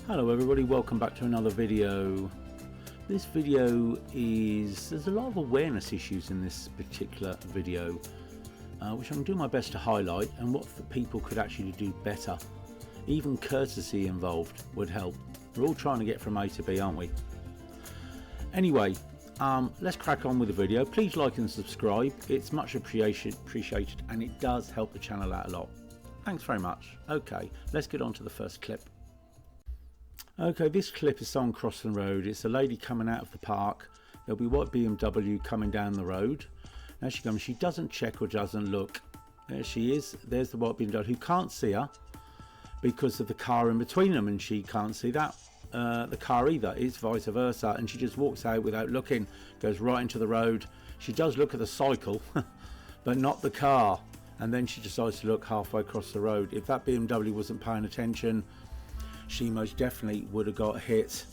Hello everybody, welcome back to another video. This video there's a lot of awareness issues in this particular video, which I'm doing my best to highlight, and what the people could actually do better. Even courtesy involved would help. We're all trying to get from A to B, aren't we? Anyway, let's crack on with the video. Please like and subscribe. It's much appreciated, and it does help the channel out a lot. Thanks very much. Okay, let's get on to the first clip. Okay, this clip is someone crossing the road. It's a lady coming out of the park. There'll be white BMW coming down the road. Now she comes, she doesn't check or doesn't look. There she is. There's the white BMW, who can't see her because of the car in between them, and she can't see that the car either. It's vice versa, and she just walks out without looking, goes right into the road. She does look at the cycle but not the car, and then she decides to look halfway across the road. If that BMW wasn't paying attention, she most definitely would have got hit,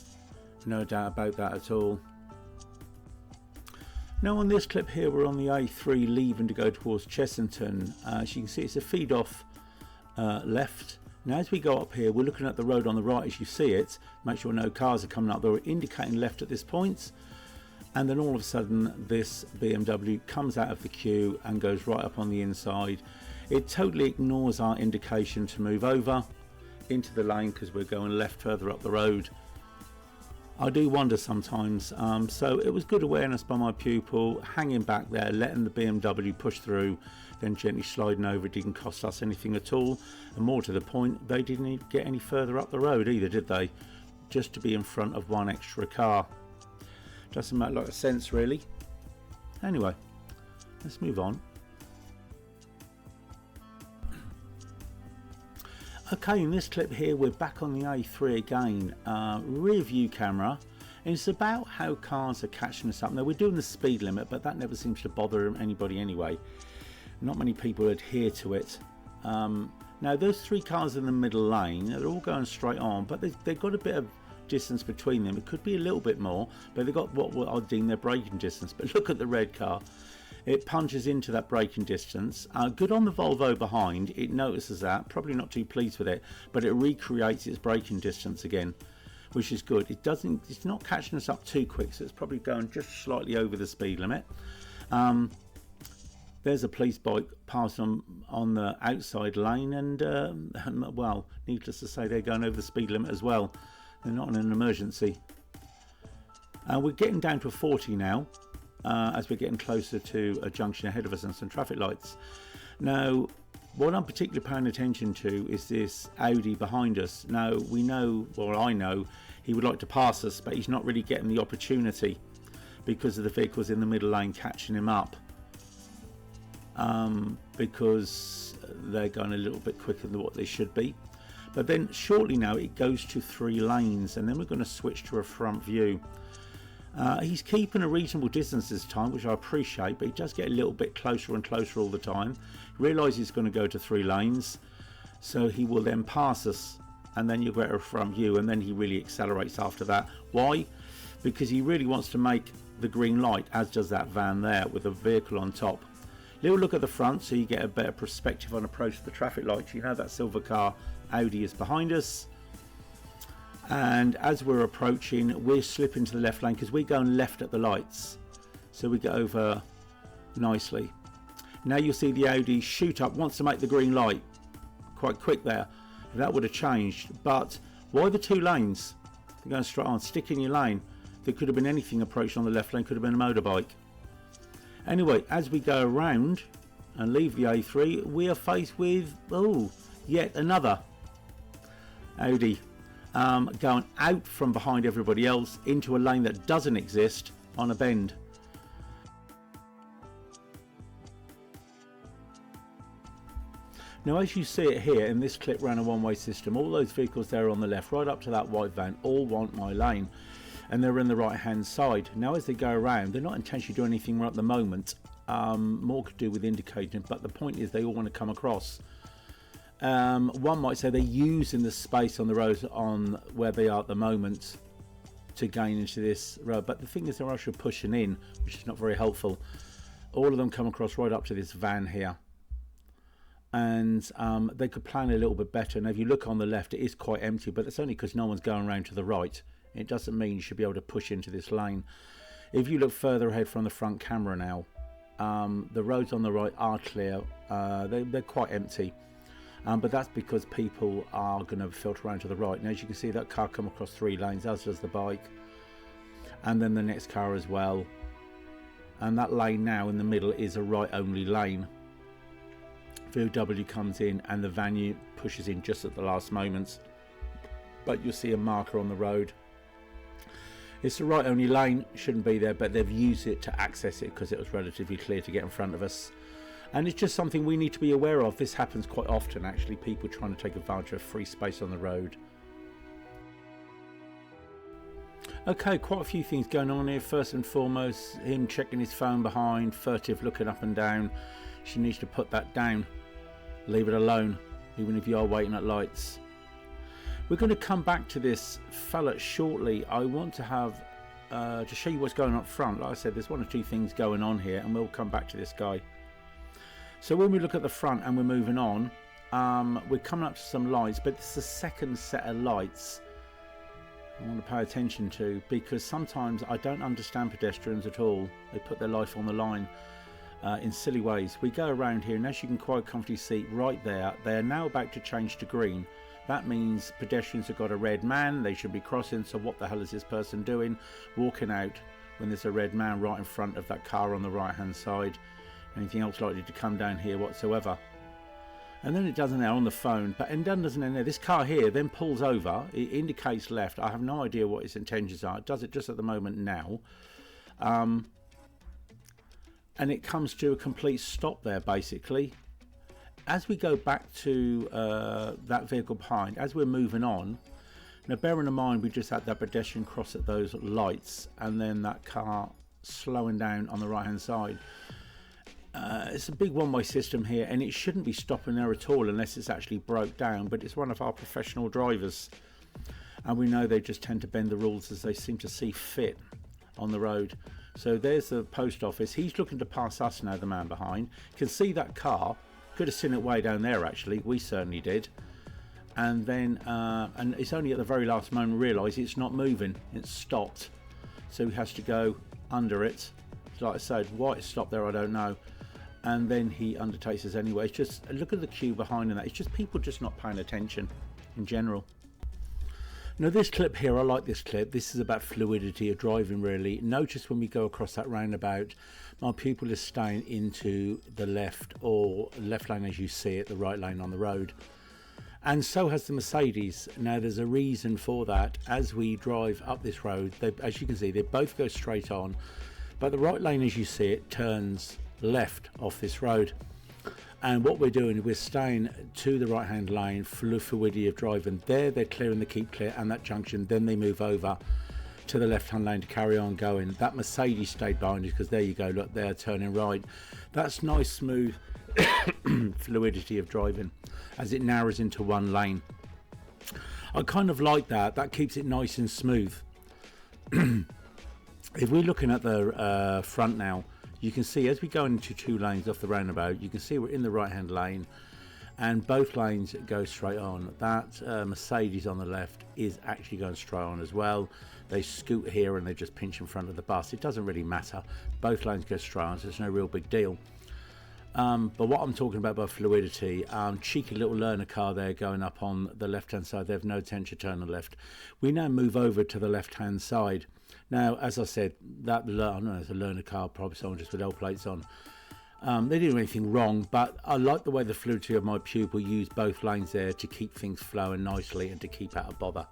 no doubt about that at all. Now on this clip here, we're on the A3 leaving to go towards Chessington. As you can see, it's a feed off left. Now as we go up here, we're looking at the road on the right as you see it. Make sure no cars are coming up. They're indicating left at this point, and then all of a sudden this BMW comes out of the queue and goes right up on the inside. It totally ignores our indication to move over into the lane because we're going left further up the road. I do wonder sometimes, so it was good awareness by my pupil, hanging back there, letting the BMW push through, then gently sliding over. It didn't cost us anything at all, and more to the point, they didn't even get any further up the road either, did they? Just to be in front of one extra car. Doesn't make a lot of sense really. Anyway, let's move on. Okay, in this clip here, we're back on the A3 again, rear view camera, and it's about how cars are catching us up. Now we're doing the speed limit, but that never seems to bother anybody anyway. Not many people adhere to it. Now those three cars in the middle lane, they're all going straight on, but they've got a bit of distance between them. It could be a little bit more, but they've got what I'll deem their braking distance. But look at the red car. It punches into that braking distance. Good on the Volvo behind. It notices that, probably not too pleased with it, but it recreates its braking distance again, which is good. It's not catching us up too quick, so it's probably going just slightly over the speed limit. There's a police bike passing on the outside lane, and well, needless to say, they're going over the speed limit as well. They're not in an emergency. We're getting down to a 40 now. As we're getting closer to a junction ahead of us and some traffic lights. Now what I'm particularly paying attention to is this Audi behind us. Now we know, or I know, he would like to pass us, but he's not really getting the opportunity because of the vehicles in the middle lane catching him up, because they're going a little bit quicker than what they should be. But then shortly now it goes to 3 lanes, and then we're going to switch to a front view. He's keeping a reasonable distance this time, which I appreciate, but he does get a little bit closer and closer all the time. Realises he's going to go to 3 lanes, so he will then pass us, and then you'll get a front view, and then he really accelerates after that. Why? Because he really wants to make the green light, as does that van there with a vehicle on top. Little look at the front so you get a better perspective on approach to the traffic lights. You know that silver car Audi is behind us. And as we're approaching, we're slipping to the left lane because we're going left at the lights, so we get over nicely. Now you'll see the Audi shoot up, wants to make the green light quite quick there. That would have changed, but why the 2 lanes? They're going straight on. Stick in your lane. There could have been anything approaching on the left lane, could have been a motorbike. Anyway, as we go around and leave the A3, we are faced with yet another Audi. Going out from behind everybody else into a lane that doesn't exist on a bend. Now as you see it here in this clip, ran a one-way system. All those vehicles there on the left, right up to that white van, all want my lane, and they're in the right hand side. Now as they go around, they're not intentionally doing anything right at the moment, more to do with indicating, but the point is they all want to come across. One might say they're using the space on the road on where they are at the moment to gain into this road, but the thing is they're actually pushing in, which is not very helpful. All of them come across right up to this van here. and they could plan a little bit better. And if you look on the left, it is quite empty, but it's only because no one's going around to the right. It doesn't mean you should be able to push into this lane. If you look further ahead from the front camera now, the roads on the right are clear. They're quite empty, but that's because people are going to filter around to the right. And as you can see, that car come across 3 lanes, as does the bike, and then the next car as well. And that lane now in the middle is a right only lane. VW comes in and the van pushes in just at the last moments, but you'll see a marker on the road. It's a right only lane, shouldn't be there, but they've used it to access it because it was relatively clear to get in front of us. And it's just something we need to be aware of. This happens quite often actually, people trying to take advantage of free space on the road. Okay, quite a few things going on here. First and foremost, him checking his phone behind, furtive looking up and down. She needs to put that down. Leave it alone, even if you are waiting at lights. We're going to come back to this fella shortly. I want to have to show you what's going on up front. Like I said, there's 1 or 2 things going on here, and we'll come back to this guy. So when we look at the front and we're moving on, we're coming up to some lights, but it's the second set of lights I want to pay attention to, because sometimes I don't understand pedestrians at all. They put their life on the line in silly ways. We go around here, and as you can quite comfortably see right there, they are now about to change to green. That means pedestrians have got a red man, they should be crossing. So what the hell is this person doing walking out when there's a red man right in front of that car on the right hand side? Anything else likely to come down here whatsoever? And then it doesn't there on the phone, but and then doesn't end there. This car here then pulls over, it indicates left. I have no idea what its intentions are. It does it just at the moment now. And it comes to a complete stop there basically. As we go back to that vehicle behind, as we're moving on, now bearing in mind we just had that pedestrian cross at those lights, and then that car slowing down on the right hand side. It's a big one-way system here, and it shouldn't be stopping there at all unless it's actually broke down, but it's one of our professional drivers, and we know they just tend to bend the rules as they seem to see fit on the road. So there's the post office. He's looking to pass us now, the man behind. Can see that car. Could have seen it way down there actually. We certainly did. And then and it's only at the very last moment realise it's not moving. It's stopped. So he has to go under it. Like I said, why it stopped there I don't know. And then he undertakes us anyway. It's just look at the queue behind and that. It's just people just not paying attention in general. Now this clip here, I like this clip. This is about fluidity of driving really. Notice when we go across that roundabout, my pupil is staying into the left, or left lane as you see it, the right lane on the road. And so has the Mercedes. Now there's a reason for that. As we drive up this road, as you can see, they both go straight on, but the right lane as you see it turns left off this road. And what we're doing, we're staying to the right hand lane, fluidity of driving. There they're clearing the keep clear and that junction, then they move over to the left hand lane to carry on going. That Mercedes stayed behind us because there you go, look, they're turning right. That's nice smooth fluidity of driving as it narrows into one lane. I kind of like that. That keeps it nice and smooth. If we're looking at the front now, you can see as we go into 2 lanes off the roundabout, you can see we're in the right hand lane and both lanes go straight on. That Mercedes on the left is actually going straight on as well. They scoot here and they just pinch in front of the bus. It doesn't really matter. Both lanes go straight on, so it's no real big deal. But what I'm talking about by fluidity, cheeky little learner car there going up on the left hand side. They have no intention to turn on the left. We now move over to the left hand side. Now, as I said, that I don't know, it's a learner car, probably someone just with L plates on. They didn't do anything wrong, but I like the way the fluidity of my pupil used both lanes there to keep things flowing nicely and to keep out of bother.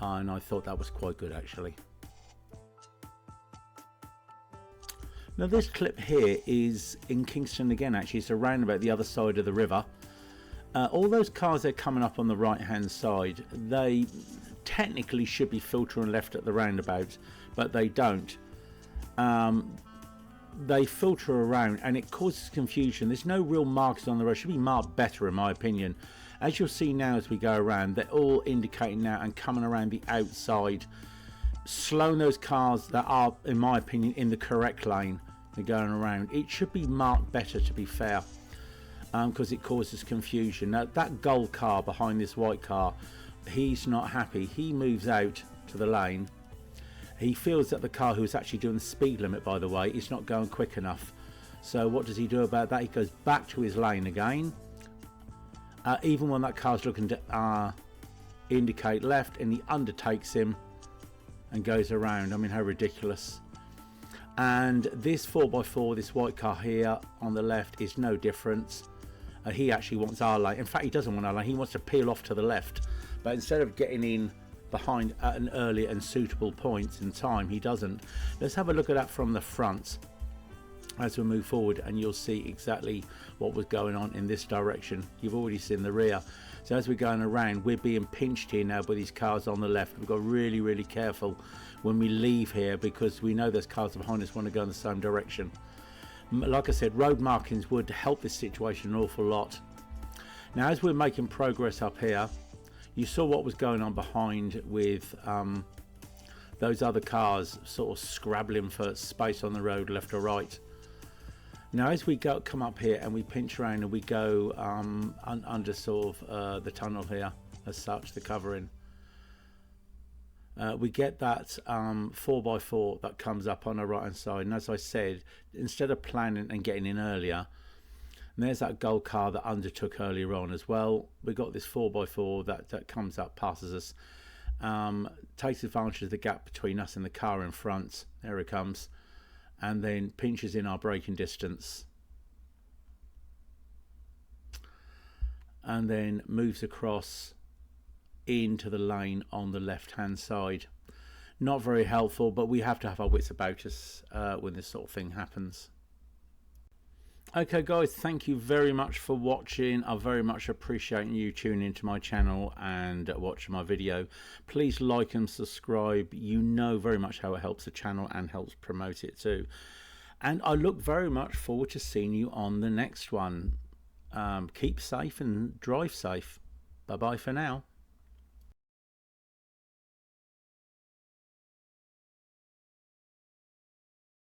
And I thought that was quite good actually. Now this clip here is in Kingston again actually. It's a roundabout the other side of the river. All those cars that are coming up on the right hand side, they technically should be filtering left at the roundabout, but they don't. They filter around and it causes confusion. There's no real marks on the road. It should be marked better in my opinion. As you'll see now as we go around, they're all indicating now and coming around the outside, slowing those cars that are, in my opinion, in the correct lane. They're going around. It should be marked better, to be fair. because it causes confusion. Now that gold car behind this white car, he's not happy. He moves out to the lane. He feels that the car who's actually doing the speed limit, by the way, is not going quick enough. So what does he do about that? He goes back to his lane again, even when that car's looking to indicate left, and he undertakes him and goes around. I mean, how ridiculous. And this 4x4, this white car here on the left, is no different. He actually wants our lane. In fact, he doesn't want our lane. He wants to peel off to the left. But instead of getting in behind at an earlier and suitable point in time, he doesn't. Let's have a look at that from the front as we move forward, and you'll see exactly what was going on in this direction. You've already seen the rear. So as we're going around, we're being pinched here now by these cars on the left. We've got to really, really careful when we leave here, because we know those cars behind us want to go in the same direction. Like I said, road markings would help this situation an awful lot. Now, as we're making progress up here, you saw what was going on behind with those other cars sort of scrabbling for space on the road left or right. Now, as we come up here and we pinch around and we go under sort of the tunnel here, as such, the covering, we get that 4x4 that comes up on the right hand side. And as I said, instead of planning and getting in earlier, and there's that gold car that undertook earlier on as well. We got this 4x4 that comes up, passes us, takes advantage of the gap between us and the car in front. There it comes. And then pinches in our braking distance, and then moves across into the lane on the left hand side. Not very helpful, but we have to have our wits about us when this sort of thing happens. Okay guys, thank you very much for watching. I very much appreciate you tuning into my channel and watching my video. Please like and subscribe. You know very much how it helps the channel and helps promote it too. And I look very much forward to seeing you on the next one. Keep safe and drive safe. Bye bye for now.